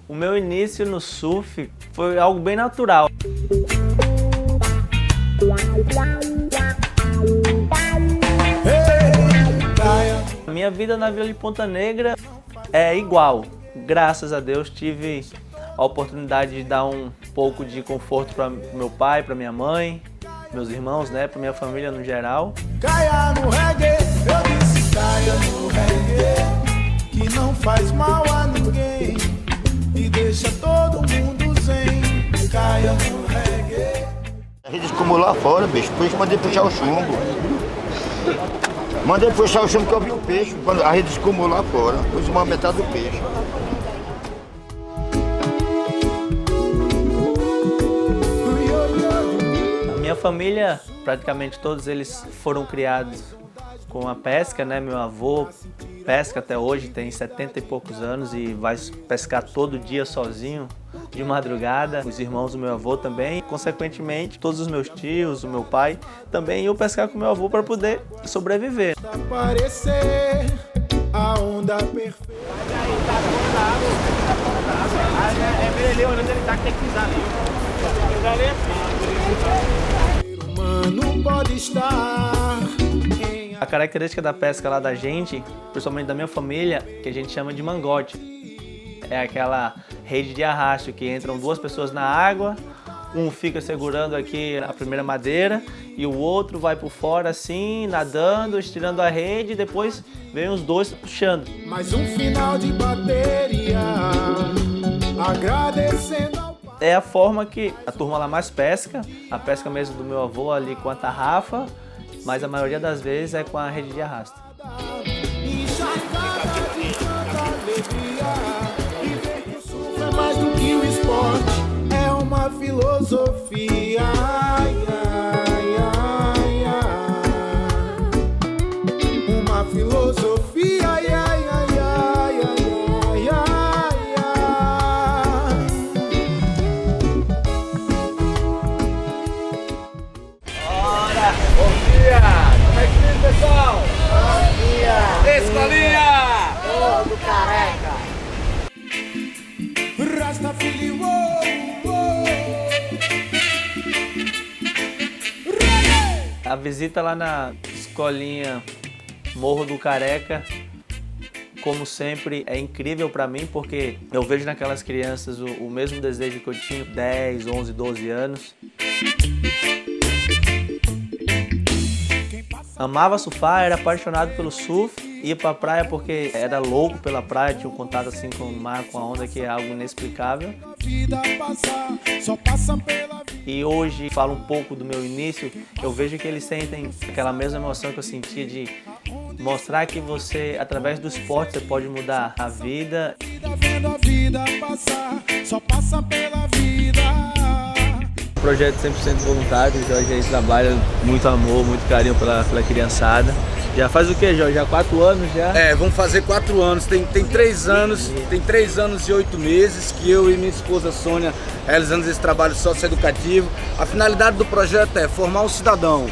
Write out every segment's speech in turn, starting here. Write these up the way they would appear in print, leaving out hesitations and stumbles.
O meu início no surf foi algo bem natural. A minha vida na Vila de Ponta Negra é igual. Graças a Deus tive a oportunidade de dar um pouco de conforto para meu pai, para minha mãe, meus irmãos, né, para minha família no geral. Caia no reggae, eu disse caia no reggae, que não faz mal a ninguém e deixa todo mundo zen. Caia no reggae. A rede escumou lá fora, bicho, por isso mandei puxar o chumbo. Mandei puxar o chumbo que eu vi o peixe, quando a rede escumou lá fora, pus uma metade do peixe. Minha família, praticamente todos eles foram criados com a pesca, né? Meu avô pesca até hoje, tem 70 e poucos anos e vai pescar todo dia sozinho, de madrugada. Os irmãos do meu avô também. Consequentemente, todos os meus tios, o meu pai, também iam pescar com meu avô para poder sobreviver. Aparecer a onda perfeita. É melhor onde ele tá que tem que pisar ali. Humano pode estar em... A característica da pesca lá da gente, principalmente da minha família, que a gente chama de mangote. É aquela rede de arrasto que entram duas pessoas na água, um fica segurando aqui a primeira madeira e o outro vai por fora assim, nadando, estirando a rede e depois vem os dois puxando. Mais um final de bateria, agradecendo ao... É a forma que a turma lá mais pesca, a pesca mesmo do meu avô ali com a tarrafa, mas a maioria das vezes é com a rede de arrasto. É mais do que um esporte, é uma filosofia. Ai, ai, ai, ai. Uma filosofia. Ai, ai, ai, ai, ai, ai, ai. Bora! Bom dia! Como é que fica, pessoal? Bom dia! Escolinha! Ô, do careca! Rasta filho, uou, uou. A visita lá na escolinha Morro do Careca, como sempre, é incrível para mim porque eu vejo naquelas crianças o mesmo desejo que eu tinha 10, 11, 12 anos. Amava surfar, era apaixonado pelo surf, ia pra praia porque era louco pela praia, tinha um contato assim com o mar, com a onda, que é algo inexplicável. E hoje, falo um pouco do meu início, eu vejo que eles sentem aquela mesma emoção que eu sentia de mostrar que você, através do esporte, você pode mudar a vida. O projeto 100% voluntário, o Jorge aí trabalha muito amor, muito carinho pela criançada. Já faz o que, Jorge? Já 4 anos já? É, vamos fazer 4 anos. Tem 3 anos, tem 3 anos e 8 meses que eu e minha esposa Sônia realizamos esse trabalho socioeducativo. A finalidade do projeto é formar um cidadão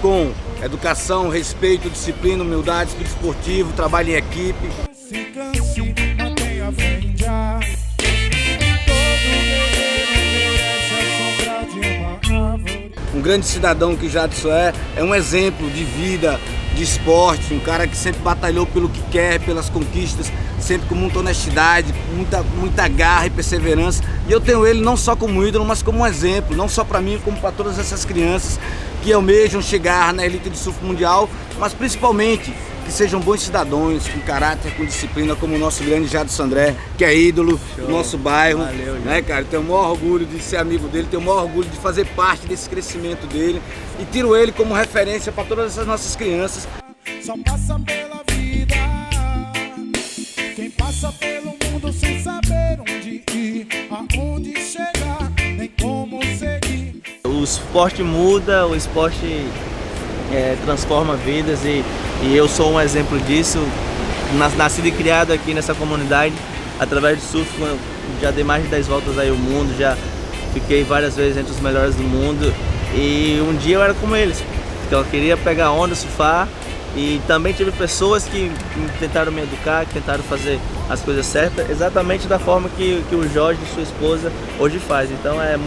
com educação, respeito, disciplina, humildade, espírito esportivo, trabalho em equipe. Se canse, mantenha a frente. Um grande cidadão que Jadson é um exemplo de vida, de esporte, um cara que sempre batalhou pelo que quer, pelas conquistas, sempre com muita honestidade, muita garra e perseverança. E eu tenho ele não só como ídolo, mas como um exemplo, não só para mim, como para todas essas crianças que almejam chegar na elite do surf mundial, mas principalmente que sejam bons cidadãos, com caráter, com disciplina, como o nosso grande Jadson André, que é ídolo do nosso bairro. Valeu, né, cara? Tenho o maior orgulho de ser amigo dele, tenho o maior orgulho de fazer parte desse crescimento dele e tiro ele como referência para todas essas nossas crianças. Só passa pela vida quem passa pelo mundo sem saber onde ir, aonde chegar, nem como seguir. O esporte muda, o esporte transforma vidas e eu sou um exemplo disso. Nascido e criado aqui nessa comunidade, através do surf, já dei mais de 10 voltas aí ao mundo, já fiquei várias vezes entre os melhores do mundo e um dia eu era como eles. Eu queria pegar onda, surfar E também tive pessoas que tentaram me educar, que tentaram fazer as coisas certas, exatamente da forma que o Jorge e sua esposa hoje faz. Então é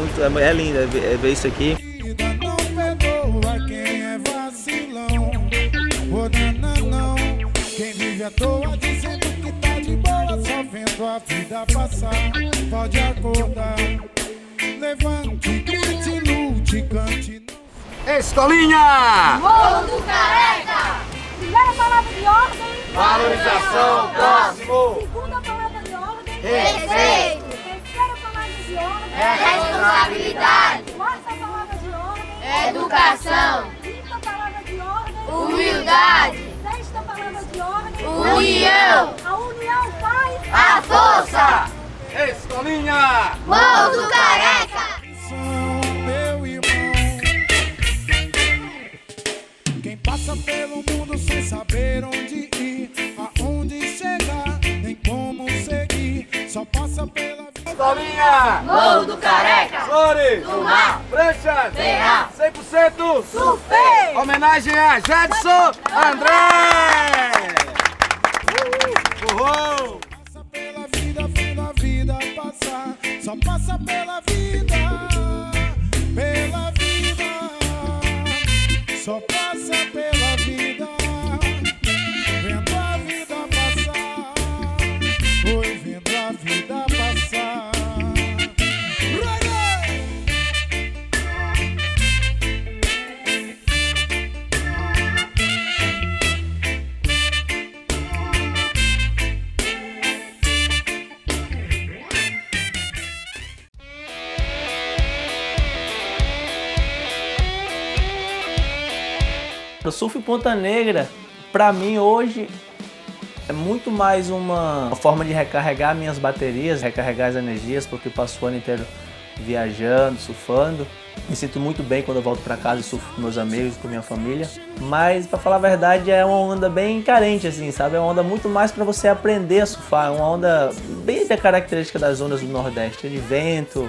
lindo ver isso aqui. Não perdoa quem é vacilão. Não. Quem vive à toa dizendo que tá de boa, só vendo a vida passar. Pode acordar, levante, grite, lute, cante. Escolinha! Morro do Careca! Primeira palavra de ordem. Valorização, próximo! Segunda palavra de ordem. Respeito! Terceira palavra de ordem. Responsabilidade! Quarta palavra de ordem. Educação! Quinta palavra de ordem. Humildade! Sexta palavra de ordem. União! A união faz A força! Escolinha! Morro do Careca! Meu irmão, quem passa pelo mundo sem saber onde ir, aonde chegar, nem como seguir, só passa pela vida. Escolinha! Morro do Careca! Flores! Do mar! Pranchas! Terra! 100% surfei. Homenagem a Jadson André! Uhul! Passa pela vida, vendo a vida passar, só passa pela vida, só passa pela vida, vendo a vida passar, foi vendo a vida passar. O surf em Ponta Negra, pra mim hoje, é muito mais uma forma de recarregar minhas baterias, recarregar as energias, porque eu passo o ano inteiro viajando, surfando. Me sinto muito bem quando eu volto pra casa e surfo com meus amigos, com minha família. Mas, pra falar a verdade, é uma onda bem carente, assim, sabe? É uma onda muito mais pra você aprender a surfar. É uma onda bem da característica das ondas do Nordeste, de vento,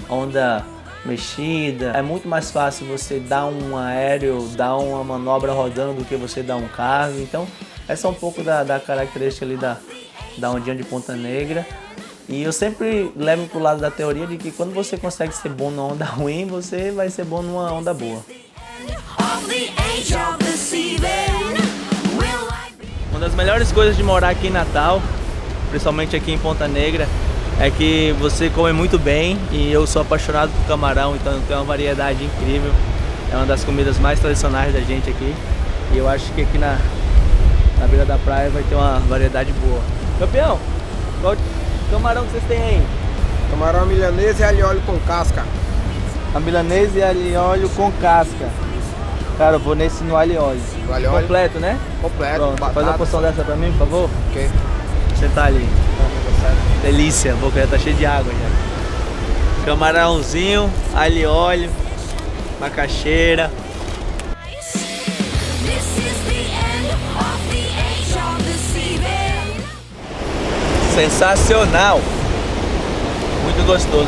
onda mexida. É muito mais fácil você dar um aéreo, dar uma manobra rodando do que você dar um cargo. Então essa é um pouco da característica ali da ondinha de Ponta Negra. E eu sempre levo pro lado da teoria de que quando você consegue ser bom numa onda ruim, você vai ser bom numa onda boa. Uma das melhores coisas de morar aqui em Natal, principalmente aqui em Ponta Negra, é que você come muito bem e eu sou apaixonado por camarão, então tem uma variedade incrível. É uma das comidas mais tradicionais da gente aqui. E eu acho que aqui na beira da praia vai ter uma variedade boa. Campeão, qual camarão que vocês têm aí? Camarão milanês e alho e óleo com casca. A milanesa e alho e óleo com casca. Cara, eu vou nesse no alho e óleo. Alho e óleo? Completo, né? Completo. Pronto, batata. faz uma porção dessa pra mim, por favor. Ok. Sentar ali. Delícia, a boca já tá cheia de água já. Camarãozinho, alho e óleo, macaxeira. Sensacional! Muito gostoso.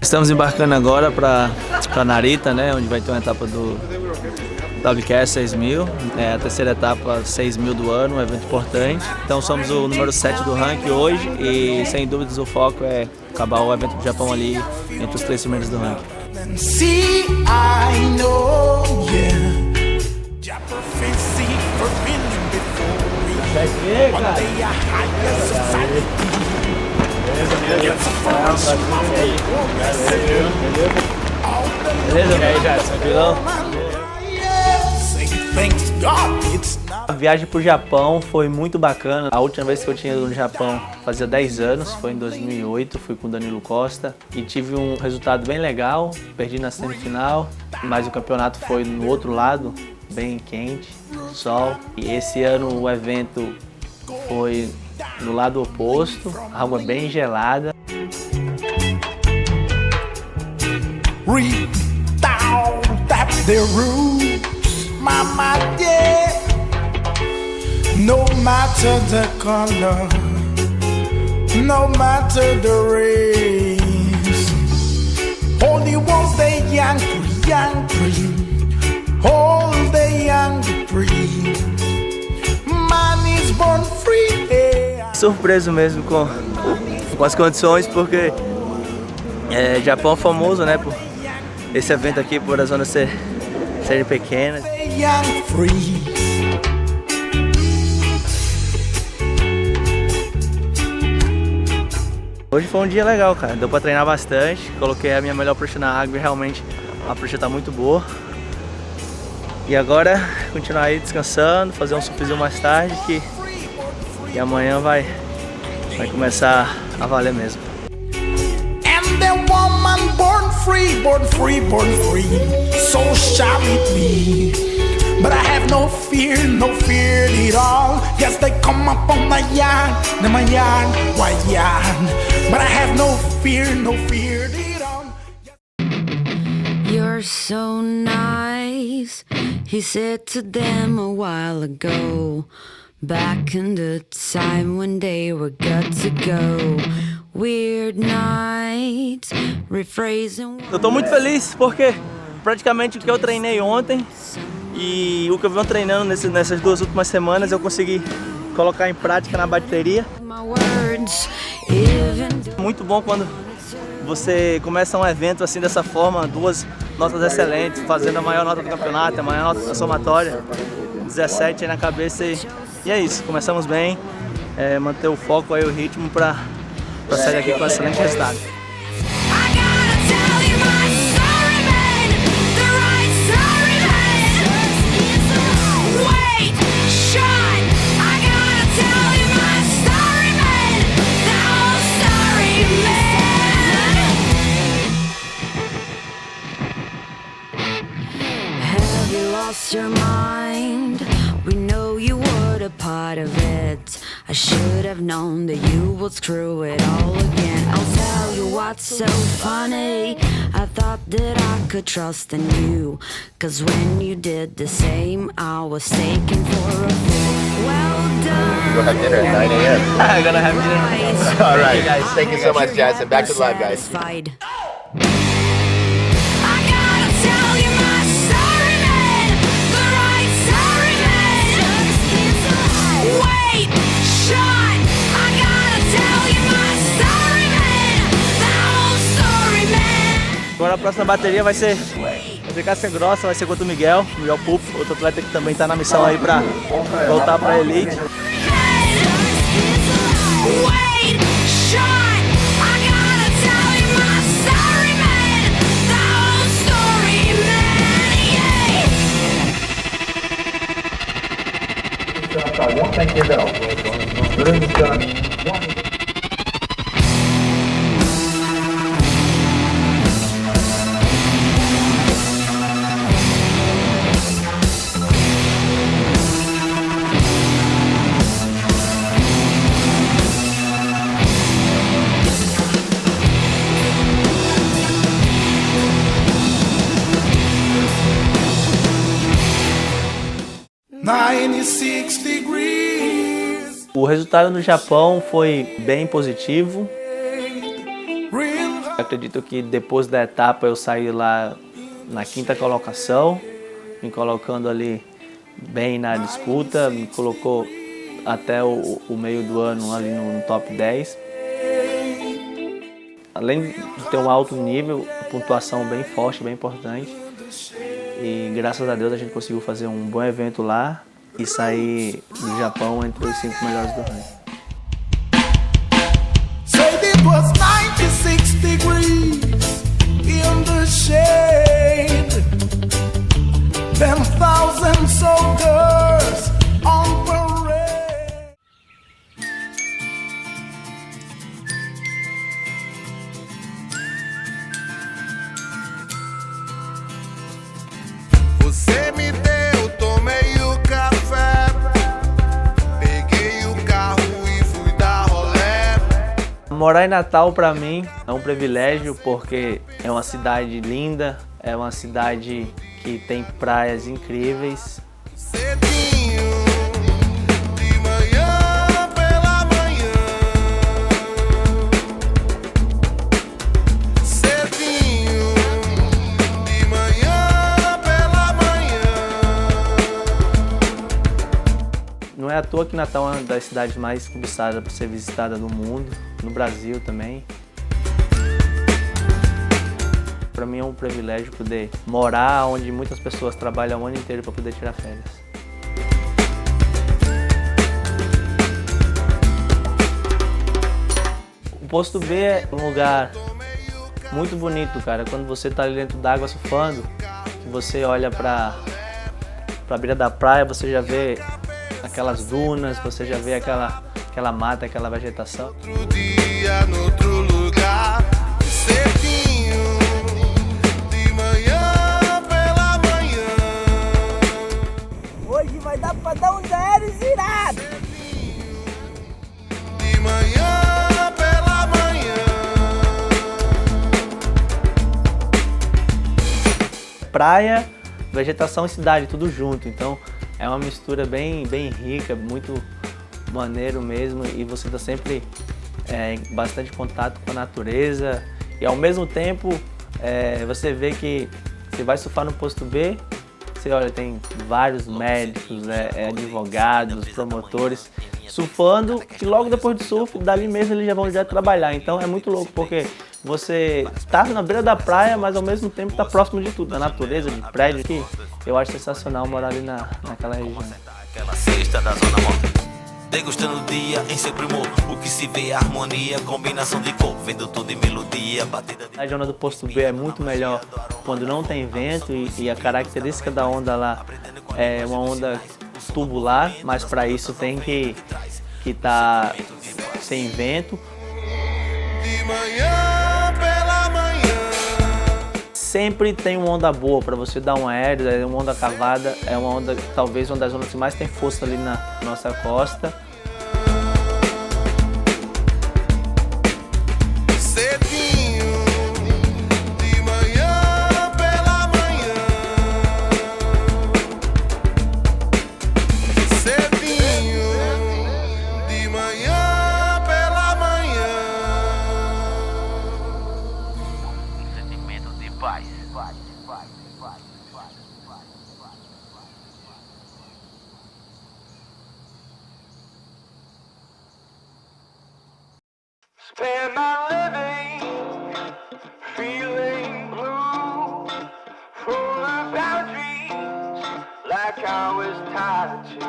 Estamos embarcando agora para Narita, né, onde vai ter uma etapa do WQS 6000, é a terceira etapa 6000 do ano, um evento importante. Então somos o número 7 do ranking hoje e sem dúvidas o foco é acabar o evento do Japão ali entre os 3 primeiros do ranking. See, I know, yeah. Prophecy forbidden before. One day a higher society. Beleza? E aí, Jadson, tranquilão? Say thanks God, it's not A viagem pro Japão foi muito bacana. A última vez que eu tinha ido no Japão fazia 10 anos, foi em 2008, fui com o Danilo Costa e tive um resultado bem legal, perdi na semifinal, mas o campeonato foi no outro lado, bem quente, sol. E esse ano o evento foi no lado oposto, água bem gelada. Read down tap the roots, mama, yeah. No matter the color, no matter the race, only once they young free, all the young free. Man is born free. Surpreso mesmo com as condições, porque Japão é famoso, né, por esse evento aqui, por as zonas serem pequenas. Hoje foi um dia legal, cara, deu pra treinar bastante, coloquei a minha melhor prancha na água e realmente a prancha tá muito boa. E agora, continuar aí descansando, fazer um surfzinho mais tarde, que amanhã vai começar a valer mesmo. And the woman born free, born free, born free, so shall it be. But I have no fear at all. Yes, they come up on my yard, white yard. But I have no fear at all. You're so nice, he said to them a while ago. Back in the time when they were good to go. Weird nights, rephrasing. Eu tô muito feliz porque praticamente o que eu treinei ontem e o que eu venho treinando nessas 2 últimas semanas eu consegui colocar em prática na bateria. Muito bom quando você começa um evento assim dessa forma, 2 notas excelentes, fazendo a maior nota do campeonato, a maior nota da somatória, 17 aí na cabeça e é isso, começamos bem, manter o foco aí, o ritmo para sair daqui com um excelente resultado. Lost your mind, we know you were a part of it. I should have known that you would screw it all again. I'll tell you what's so funny, I thought that I could trust in you, cause when you did the same I was taken for a fool. Well done. Go have dinner at 9 a.m. I'm gonna have dinner. All right, guys. Thank you so much, Jackson. Back to the live, guys. Agora a próxima bateria vai ser Casca Grossa, vai ser contra o Miguel Pupo, outro atleta que também está na missão aí para voltar para a elite. O resultado no Japão foi bem positivo. Acredito que depois da etapa eu saí lá na 5ª colocação, me colocando ali bem na disputa, me colocou até o meio do ano ali no top 10. Além de ter um alto nível, pontuação bem forte, bem importante. E graças a Deus a gente conseguiu fazer um bom evento lá e sair do Japão entre os 5 melhores do ranking. It was 96 degrees in the shade. Them 1,000 soldiers on Morar em Natal para mim é um privilégio porque é uma cidade linda, é uma cidade que tem praias incríveis. Cedinho, de manhã pela manhã. Cedinho, de manhã pela manhã. Não é à toa que Natal é uma das cidades mais cobiçadas para ser visitada do mundo, no Brasil também. Para mim é um privilégio poder morar onde muitas pessoas trabalham o ano inteiro para poder tirar férias. O Posto B é um lugar muito bonito, cara. Quando você está ali dentro d'água surfando, você olha para a beira da praia, você já vê aquelas dunas, você já vê aquela mata, aquela vegetação. Outro dia, no outro lugar. Cedinho, de manhã pela manhã. Hoje vai dar pra dar um zero girado. De manhã pela manhã. Praia, vegetação e cidade, tudo junto. Então é uma mistura bem rica, muito maneiro mesmo. E você está sempre em bastante contato com a natureza. E ao mesmo tempo você vê que você vai surfar no Posto B, você olha, tem vários médicos, advogados, promotores surfando, que logo depois do surf, dali mesmo eles já vão direto trabalhar. Então é muito louco, porque você está na beira da praia, mas ao mesmo tempo está próximo de tudo, da natureza, de prédio, que eu acho sensacional morar ali naquela região. Aquela cesta da zona morta, degustando o dia em seu primor, o que se vê é harmonia, combinação de cor, vendo tudo em melodia, batida de... A onda do Posto B é muito melhor quando não tem vento e a característica da onda lá é uma onda tubular, mas para isso tem que estar sem vento. De manhã pela manhã. Sempre tem uma onda boa para você dar um aéreo, é uma onda cavada, é uma onda, talvez uma das ondas que mais tem força ali na nossa costa. Cedinho, de manhã pela manhã. Cedinho, de manhã pela manhã. sentimento de paz. Spend my living feeling blue, full of boundaries, like I was tied to.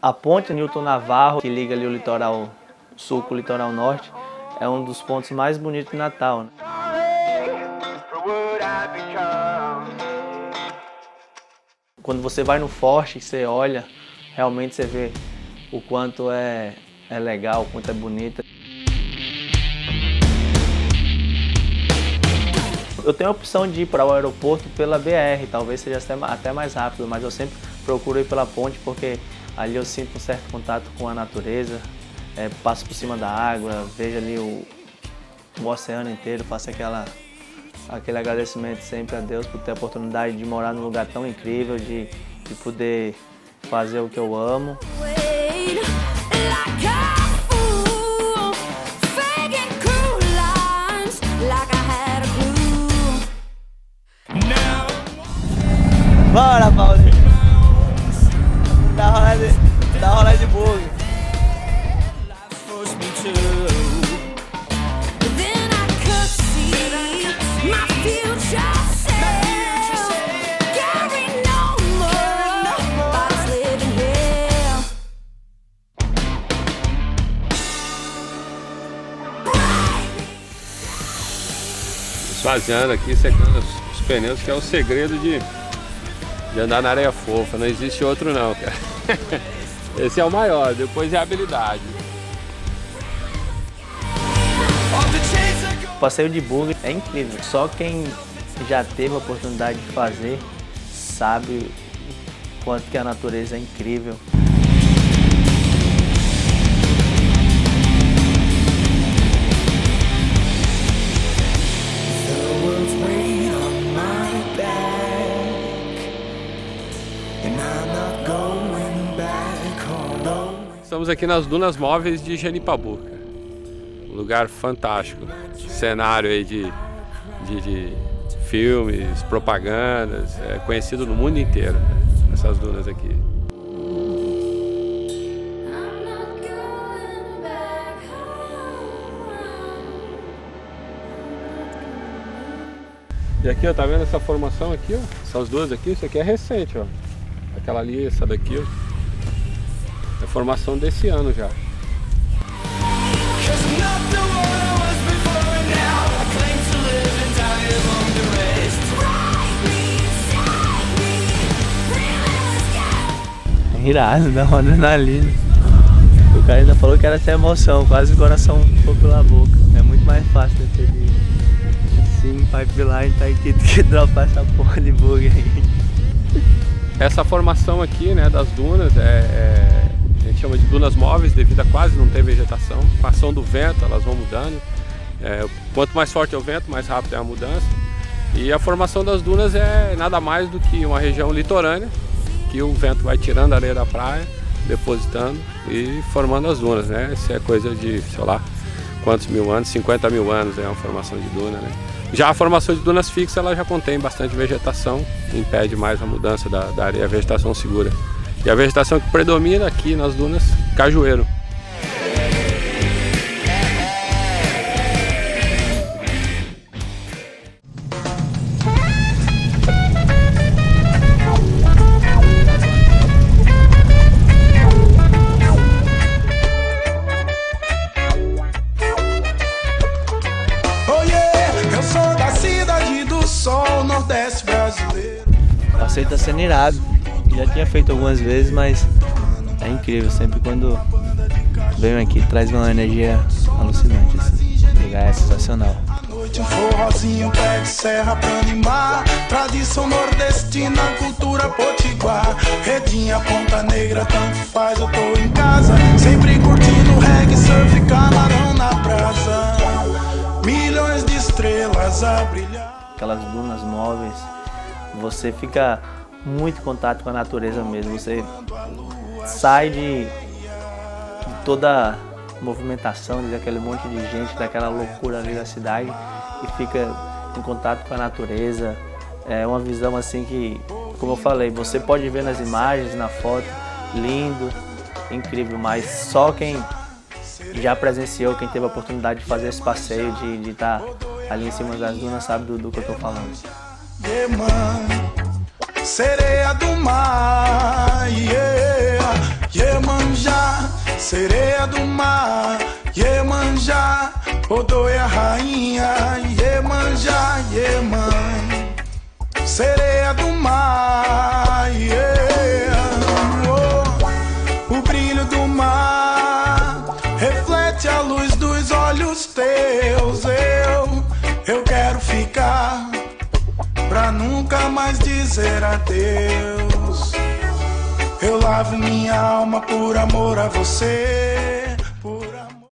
A ponte Newton Navarro, que liga ali o litoral sul com o litoral norte, é um dos pontos mais bonitos de Natal, né? For what I've become. Quando você vai no forte, você olha, realmente você vê o quanto é legal, o quanto é bonito. Eu tenho a opção de ir para o aeroporto pela BR, talvez seja até mais rápido, mas eu sempre procuro ir pela ponte porque ali eu sinto um certo contato com a natureza, passo por cima da água, vejo ali o oceano inteiro, faço aquele agradecimento sempre a Deus por ter a oportunidade de morar num lugar tão incrível, de poder fazer o que eu amo. Bora, Paulinho! Dá rola de bug. Esvaziando aqui, secando os pneus, que é o segredo de andar na areia fofa. Não existe outro não, cara. Esse é o maior, depois é a habilidade. O passeio de bug é incrível. Só quem já teve a oportunidade de fazer sabe o quanto que a natureza é incrível. aqui nas Dunas Móveis de Genipabu, cara. Um lugar fantástico, cenário aí de filmes, propagandas, é conhecido no mundo inteiro, né? Essas dunas aqui. E aqui, ó, tá vendo essa formação aqui, ó? Essas duas aqui, isso aqui é recente, ó. Aquela ali, essa daqui, ó. É a formação desse ano já. Irado, dá uma adrenalina. O cara ainda falou que era sem emoção, quase o coração ficou pela boca. É muito mais fácil descer de assim, pipeline, tá aqui, do que dropar essa porra de bug aí. Essa formação aqui, né, das dunas, a gente chama de dunas móveis devido a quase não ter vegetação. Com a ação do vento, elas vão mudando. Quanto mais forte é o vento, mais rápido é a mudança. E a formação das dunas é nada mais do que uma região litorânea, que o vento vai tirando a areia da praia, depositando e formando as dunas, né? Isso é coisa de, sei lá, quantos mil anos, 50 mil anos é uma formação de duna, né? Já a formação de dunas fixas, ela já contém bastante vegetação, impede mais a mudança da areia, a vegetação segura. E a vegetação que predomina aqui nas dunas, cajueiro. O passeio tá sendo irado. Já tinha feito algumas vezes, mas é incrível. Sempre quando venho aqui, traz uma energia alucinante. Esse lugar é sensacional. Um forrozinho, pé de serra pra animar. Tradição nordestina, cultura potiguar. Redinha, Ponta Negra, tanto faz, eu tô em casa. Sempre curtindo reggae, surf, camarão na brasa. Milhões de estrelas a brilhar. Aquelas dunas móveis, você fica muito em contato com a natureza mesmo. Você sai de toda movimentação, daquele monte de gente, daquela loucura ali da cidade e fica em contato com a natureza. É uma visão assim que, como eu falei, você pode ver nas imagens, na foto, lindo, incrível, mas só quem já presenciou, quem teve a oportunidade de fazer esse passeio, de estar ali em cima das dunas, sabe do que eu tô falando. Sereia do mar, yeah, Iemanjá, sereia do mar, Iemanjá, Odoia rainha, Iemanjá, Ieman, sereia do mar, yeah, oh, o brilho do mar reflete a luz dos olhos teus, eu quero ficar pra nunca mais dizer adeus. Eu lavo minha alma por amor a você, por amor.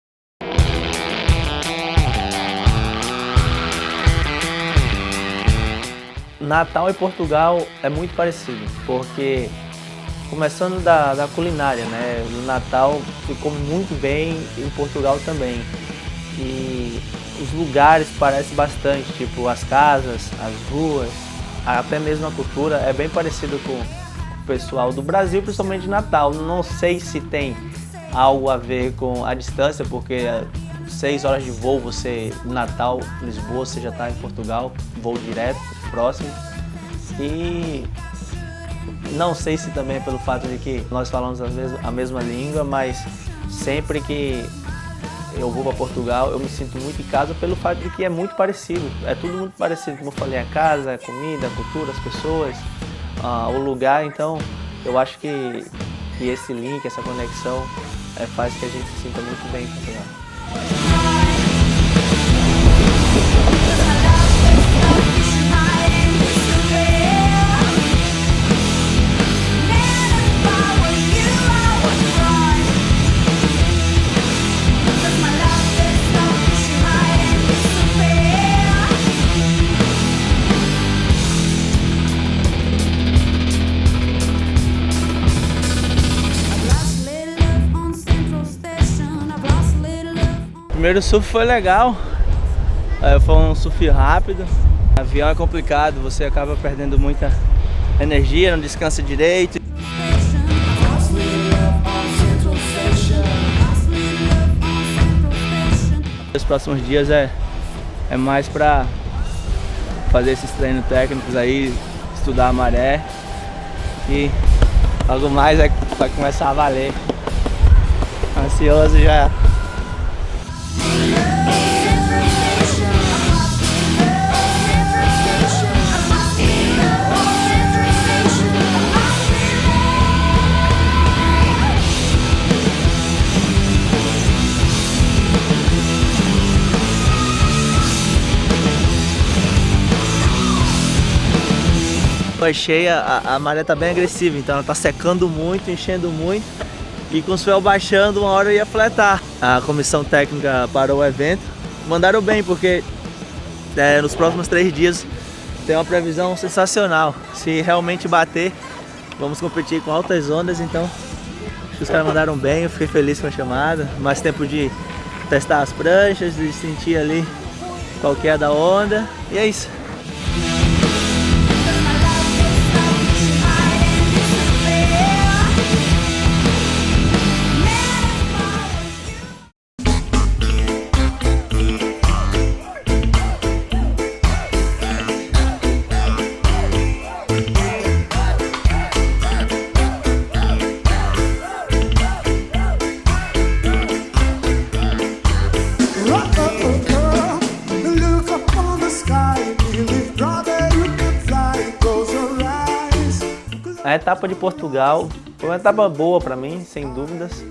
Natal e Portugal é muito parecido, porque começando da culinária, né? No Natal se come muito bem, em Portugal também. E os lugares parecem bastante, tipo as casas, as ruas, até mesmo a cultura é bem parecido com o pessoal do Brasil, principalmente de Natal. Não sei se tem algo a ver com a distância, porque 6 horas de voo, você Natal, Lisboa, você já está em Portugal, voo direto, próximo. E não sei se também é pelo fato de que nós falamos a mesma língua, mas sempre que eu vou para Portugal, eu me sinto muito em casa pelo fato de que é muito parecido. É tudo muito parecido, como eu falei, a casa, a comida, a cultura, as pessoas, o lugar. Então, eu acho que esse link, essa conexão faz que a gente se sinta muito bem em Portugal. Central Primeiro surf foi legal, foi um surf rápido. Avião é complicado, você acaba perdendo muita energia, não descansa direito. Os próximos dias é mais para fazer esses treinos técnicos aí, estudar a maré e logo mais vai começar a valer. Ansioso já. Foi cheia, a maré tá bem agressiva, então ela tá secando muito, enchendo muito e com o swell baixando, uma hora ia fletar. A comissão técnica parou o evento, mandaram bem porque nos próximos 3 dias tem uma previsão sensacional. Se realmente bater, vamos competir com altas ondas, então os caras mandaram bem, eu fiquei feliz com a chamada. Mais tempo de testar as pranchas, de sentir ali qual que é da onda e é isso. A etapa de Portugal foi uma etapa boa para mim, sem dúvidas.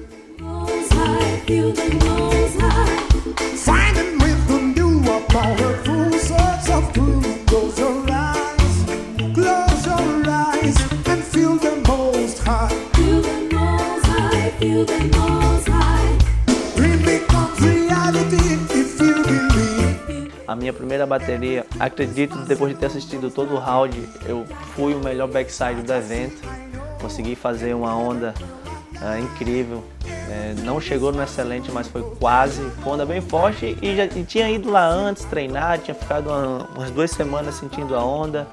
A minha primeira bateria, acredito, depois de ter assistido todo o round, eu fui o melhor backside do evento. Consegui fazer uma onda incrível. Não chegou no excelente, mas foi quase. Foi uma onda bem forte e tinha ido lá antes treinar, tinha ficado umas 2 semanas sentindo a onda.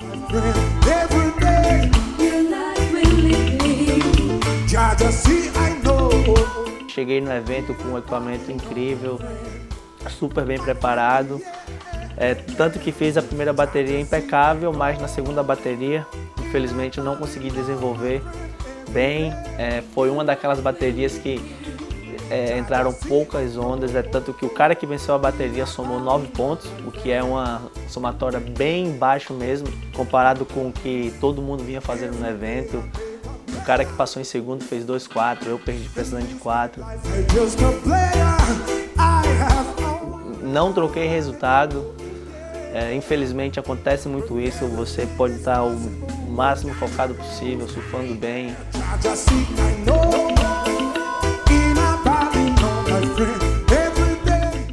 Cheguei no evento com um equipamento incrível, super bem preparado. Tanto que fiz a primeira bateria impecável, mas na segunda bateria, infelizmente, não consegui desenvolver bem. Foi uma daquelas baterias que entraram poucas ondas, tanto que o cara que venceu a bateria somou 9 pontos, o que é uma somatória bem baixo mesmo, comparado com o que todo mundo vinha fazendo no evento. O cara que passou em segundo fez 2-4, eu perdi precisando de 4. Não troquei resultado. Infelizmente acontece muito isso, você pode estar o máximo focado possível, surfando bem.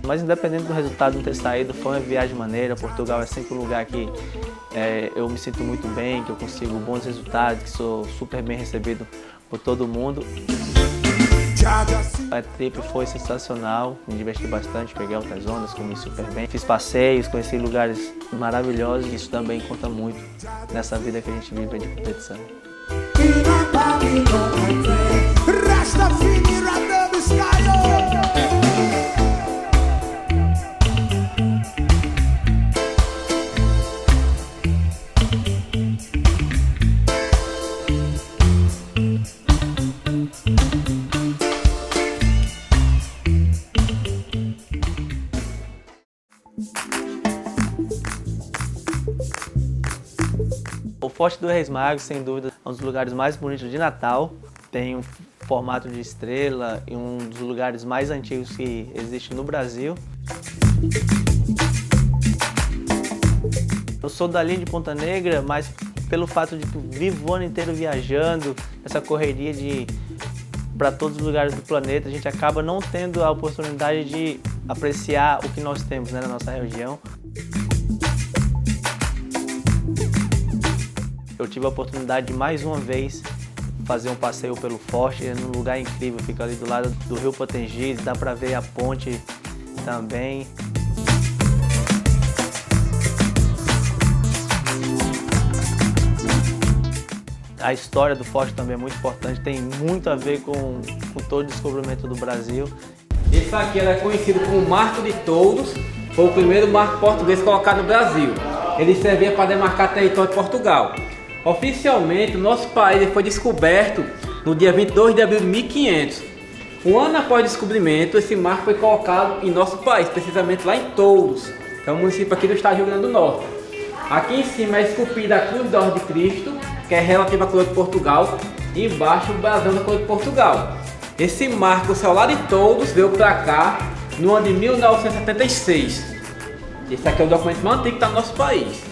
Mas independente do resultado não ter saído, foi uma viagem maneira. Portugal é sempre um lugar que eu me sinto muito bem, que eu consigo bons resultados, que sou super bem recebido por todo mundo. A trip foi sensacional, me diverti bastante, peguei altas ondas, comi super bem. Fiz passeios, conheci lugares maravilhosos e isso também conta muito nessa vida que a gente vive de competição. O Forte do Reis Magos, sem dúvida, é um dos lugares mais bonitos de Natal. Tem um formato de estrela e um dos lugares mais antigos que existe no Brasil. Eu sou dali de Ponta Negra, mas pelo fato de que vivo o ano inteiro viajando, essa correria para todos os lugares do planeta, a gente acaba não tendo a oportunidade de apreciar o que nós temos, né, na nossa região. Eu tive a oportunidade de mais uma vez fazer um passeio pelo Forte, num lugar incrível, fica ali do lado do Rio Potengi, dá para ver a ponte também. A história do forte também é muito importante, tem muito a ver com todo o descobrimento do Brasil. Esse aqui é conhecido como Marco de Touros, foi o primeiro marco português colocado no Brasil. Ele servia para demarcar território de Portugal. Oficialmente, o nosso país foi descoberto no dia 22 de abril de 1500. Um ano após o descobrimento, esse marco foi colocado em nosso país, precisamente lá em Touros, que é um município aqui do estado do Rio Grande do Norte. Aqui em cima é esculpida a Cruz da Ordem de Cristo, que é relativa à coroa de Portugal, e embaixo o brasão da coroa de Portugal. Esse marco solar de Touros veio para cá no ano de 1976. Esse aqui é o documento mais antigo que está no nosso país.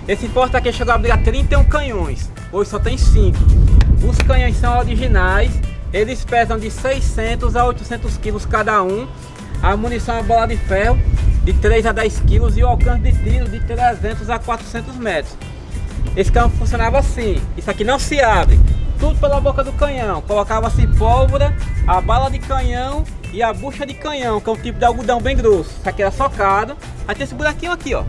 Esse forte aqui chegou a abrigar 31 canhões, hoje só tem 5. Os canhões são originais, eles pesam de 600 a 800 quilos cada um. A munição é bola de ferro de 3 a 10 quilos e o alcance de tiro de 300 a 400 metros. Esse canhão funcionava assim, isso aqui não se abre, tudo pela boca do canhão. Colocava-se pólvora, a bala de canhão e a bucha de canhão, que é um tipo de algodão bem grosso. Isso aqui era socado, aí tem esse buraquinho aqui, ó.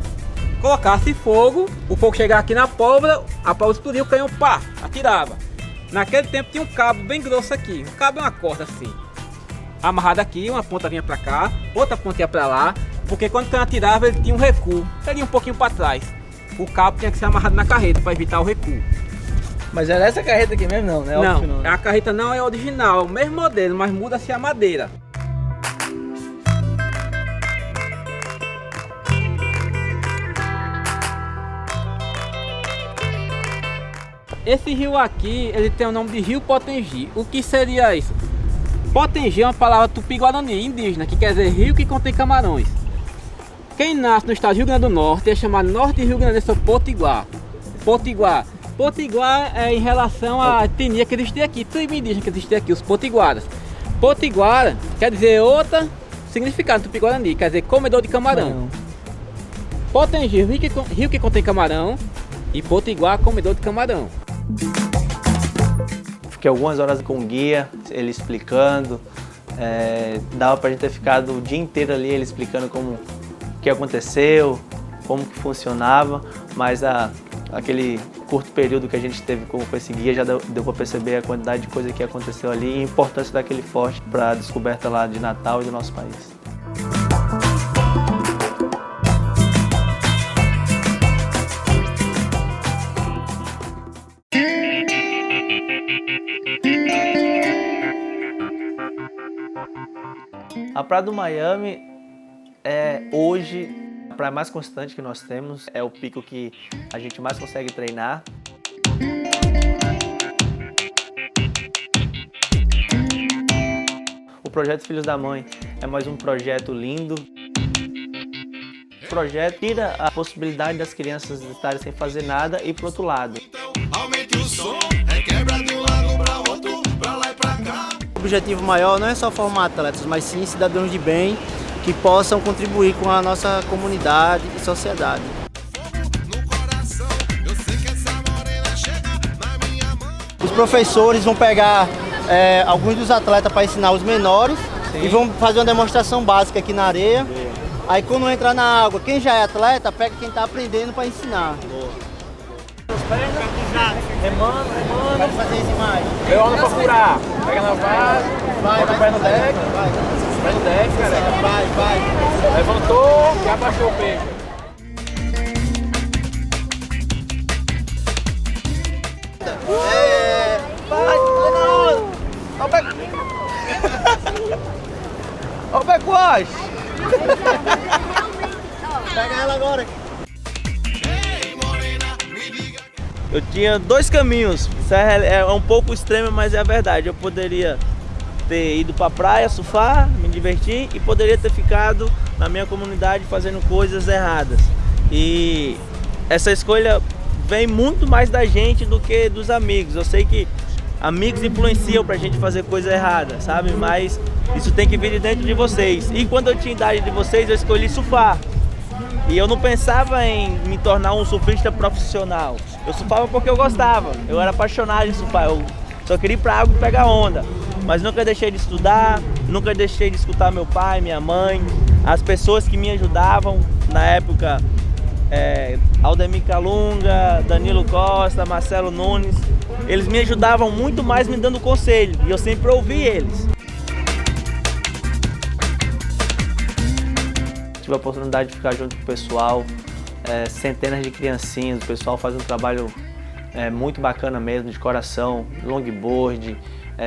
Colocasse fogo, o fogo chegava aqui na pólvora, a pólvora explodia, o canhão pá, atirava. Naquele tempo tinha um cabo bem grosso aqui, um cabo é uma corda assim, amarrado aqui, uma ponta vinha pra cá, outra ponta ia pra lá, porque quando o canhão atirava ele tinha um recuo, ele ia um pouquinho pra trás. O cabo tinha que ser amarrado na carreta para evitar o recuo. Mas era essa carreta aqui mesmo não, né? Não, a carreta não é original, é o mesmo modelo, mas muda-se a madeira. Esse rio aqui, ele tem o nome de Rio Potengi. O que seria isso? Potengi é uma palavra tupi-guarani, indígena, que quer dizer rio que contém camarões. Quem nasce no estado do Rio Grande do Norte é chamado Norte Rio Grande do Sul Potiguar. Potiguar. Potiguar é em relação à etnia que existia aqui, tribo indígena que existia aqui, os potiguaras. Potiguara quer dizer outra significado tupi-guarani, quer dizer comedor de camarão. Potengi, rio que contém camarão, e Potiguar, comedor de camarão. Fiquei algumas horas com o guia, ele explicando, dava pra gente ter ficado o dia inteiro ali, ele explicando como que aconteceu, como que funcionava, mas aquele curto período que a gente teve com esse guia já deu para perceber a quantidade de coisa que aconteceu ali e a importância daquele forte para a descoberta lá de Natal e do nosso país. A Praia do Miami é hoje a praia mais constante que nós temos, é o pico que a gente mais consegue treinar. O projeto Filhos da Mãe é mais um projeto lindo. O projeto tira a possibilidade das crianças estarem sem fazer nada e ir para o outro lado. Aumente o som, quebra de um lado pra outro, pra lá e pra cá. O objetivo maior não é só formar atletas, mas sim cidadãos de bem que possam contribuir com a nossa comunidade e sociedade. Os professores vão pegar alguns dos atletas para ensinar os menores. Sim. E vão fazer uma demonstração básica aqui na areia. Sim. Aí quando entrar na água, quem já é atleta, pega quem está aprendendo para ensinar. Remando. Pode fazer isso mais. Eu ando pra furar. Pega na base, vai pé no deck. Vai no deck, cara. Vai. Levantou e abaixou o peito. Vai, Ó o Becoage! Pega ela agora. Eu tinha dois caminhos, isso é um pouco extremo, mas é a verdade. Eu poderia ter ido pra praia, surfar, me divertir e poderia ter ficado na minha comunidade fazendo coisas erradas. E essa escolha vem muito mais da gente do que dos amigos. Eu sei que amigos influenciam pra gente fazer coisa errada, sabe? Mas isso tem que vir de dentro de vocês. E quando eu tinha idade de vocês, eu escolhi surfar. E eu não pensava em me tornar um surfista profissional. Eu surfava porque eu gostava, eu era apaixonado em surfar. Eu Só queria ir pra água e pegar onda. Mas nunca deixei de estudar, nunca deixei de escutar meu pai, minha mãe, as pessoas que me ajudavam na época, Aldemir Calunga, Danilo Costa, Marcelo Nunes. Eles me ajudavam muito mais me dando conselho e eu sempre ouvi eles. Tive a oportunidade de ficar junto com o pessoal, centenas de criancinhas, o pessoal faz um trabalho muito bacana mesmo, de coração, longboard,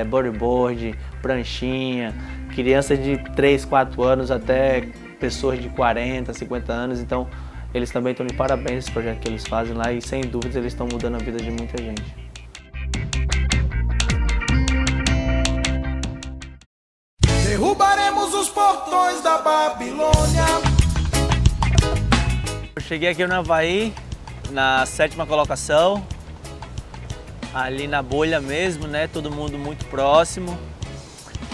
bodyboard, pranchinha, crianças de 3, 4 anos até pessoas de 40, 50 anos, então eles também estão de parabéns esse projeto que eles fazem lá e sem dúvidas eles estão mudando a vida de muita gente. Derrubaremos os portões da Babilônia. Eu cheguei aqui no Avaí, na 7ª colocação, ali na bolha mesmo, né? Todo mundo muito próximo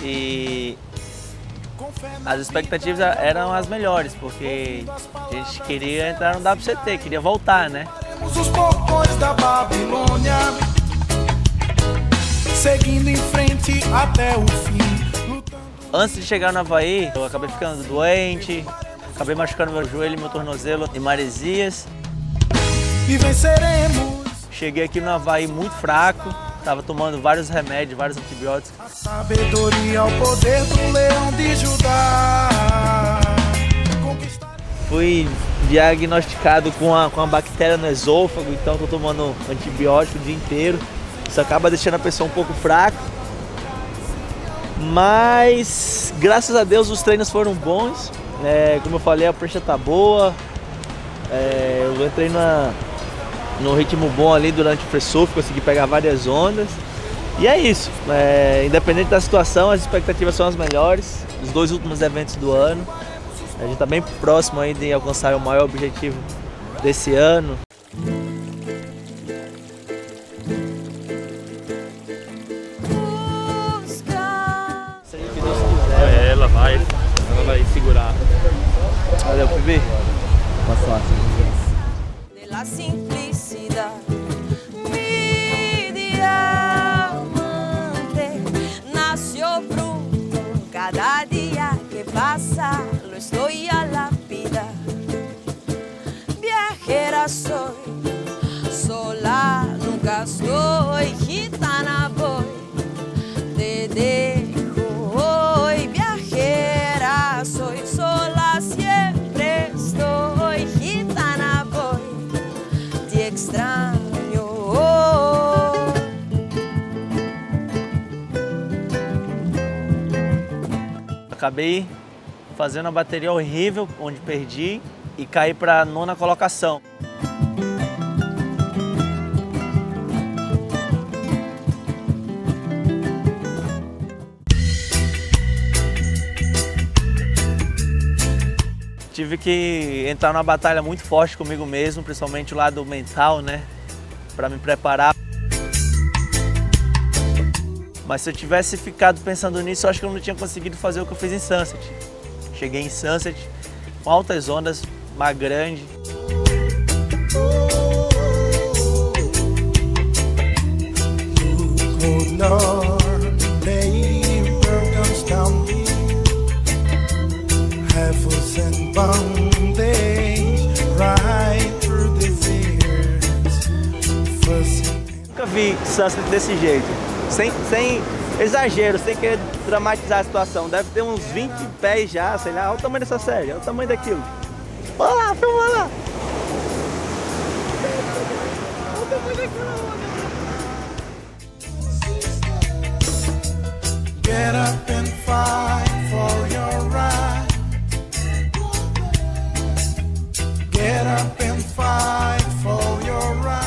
e as expectativas eram as melhores, porque a gente queria entrar no WCT, queria voltar, né? Os portões da Babilônia, seguindo em frente até o fim. Antes de chegar no Avaí, eu acabei ficando doente, acabei machucando meu joelho, meu tornozelo em Maresias. E venceremos. Cheguei aqui no Avaí muito fraco, estava tomando vários remédios, vários antibióticos. A sabedoria ao poder do leão de Judá. Fui diagnosticado com uma bactéria no esôfago, então estou tomando antibiótico o dia inteiro. Isso acaba deixando a pessoa um pouco fraca. Mas, graças a Deus, os treinos foram bons. Como eu falei, a prancha tá boa. Eu entrei no ritmo bom ali durante o free surf, consegui pegar várias ondas. E é isso. Independente da situação, as expectativas são as melhores. Os 2 últimos eventos do ano. A gente tá bem próximo aí de alcançar o maior objetivo desse ano. Ela vai segurar. Valeu, Pibi. Boa sorte. De la simplicidad, mi diamante nació bruto. Cada día que pasa lo estoy a la vida. Viajera soy, sola nunca estoy, gitana voy, te dejo hoy. Viajera soy, sola siempre estoy, gitana voy, te extraño hoy. Acabei fazendo uma bateria horrível, onde perdi e caí para a 9ª colocação. Tive que entrar numa batalha muito forte comigo mesmo, principalmente o lado mental, né? Para me preparar. Mas se eu tivesse ficado pensando nisso, eu acho que eu não tinha conseguido fazer o que eu fiz em Sunset. Cheguei em Sunset com altas ondas, mar grande. Nunca vi Sunset desse jeito, sem exagero, sem querer dramatizar a situação. Deve ter uns 20 pés já, sei lá, olha o tamanho dessa série, olha o tamanho daquilo. Olha lá, filma lá. Olha o tamanho daquilo. Get up and fight for your right. Get up and fight for your right.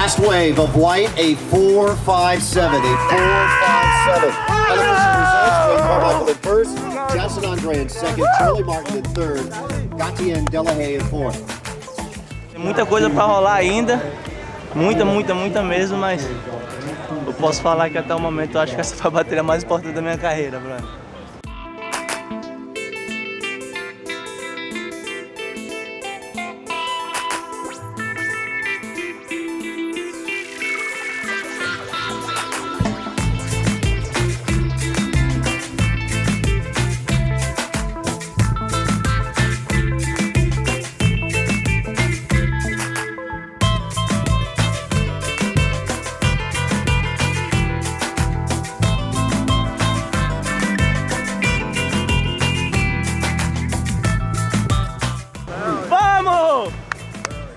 Last wave of white, a 4.57. A 4.57. Results with Carmichael in first, Jackson Andre in second, Charlie Martin in third, Gatien Delahaye in fourth. Tem muita coisa para rolar ainda, muita mesmo, mas eu posso falar que até o momento eu acho que essa foi a bateria mais importante da minha carreira, brother.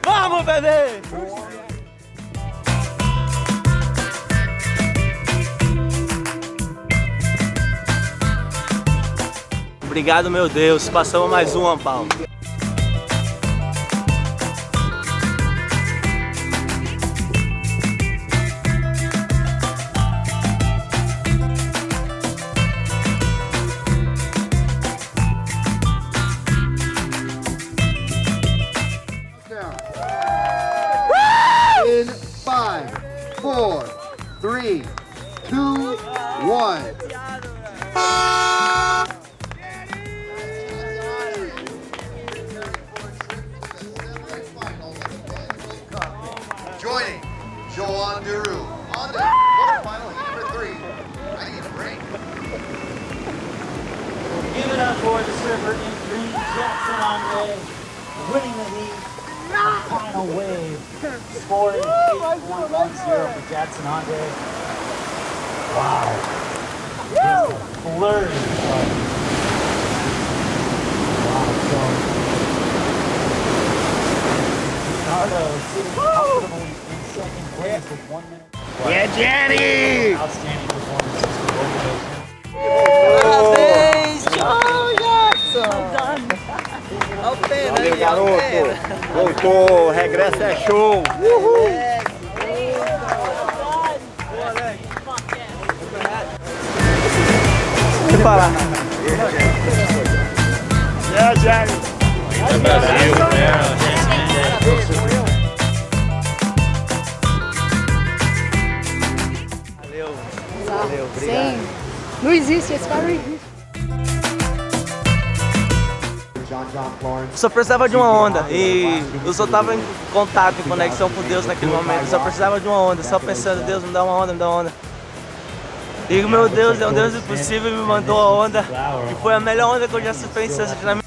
Vamos, bebê! Obrigado, meu Deus. Passamos mais uma, Paulo. In 5, 4, 3, 2, 1. Joining Joan Duru on the quarterfinal heat for 3. I need a break. Give it up for the surfer in green, Jackson Andre, winning the heat. Final wave, scoring 8.10 for Jackson Andre. Wow. Just a flurry of Ricardo sitting comfortably in second place with 1 minute. Yeah, Jenny! Outstanding performance. Parabéns, João Jackson! Valeu, garoto! Voltou, regresso é show! Uhul! Deixa eu falar. Yeah, Jenny! Valeu, obrigado. Sim, não existe, esse cara não existe. Só precisava de uma onda e eu só estava em contato, em conexão com Deus naquele momento. Eu só precisava de uma onda, só pensando, Deus, me dá uma onda, me dá uma onda. E o meu Deus é um Deus impossível e me mandou a onda, que foi a melhor onda que eu já pensei na minha.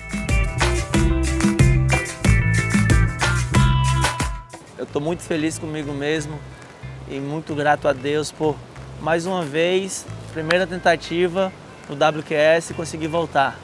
Eu estou muito feliz comigo mesmo e muito grato a Deus por mais uma vez, primeira tentativa no WQS, conseguir voltar.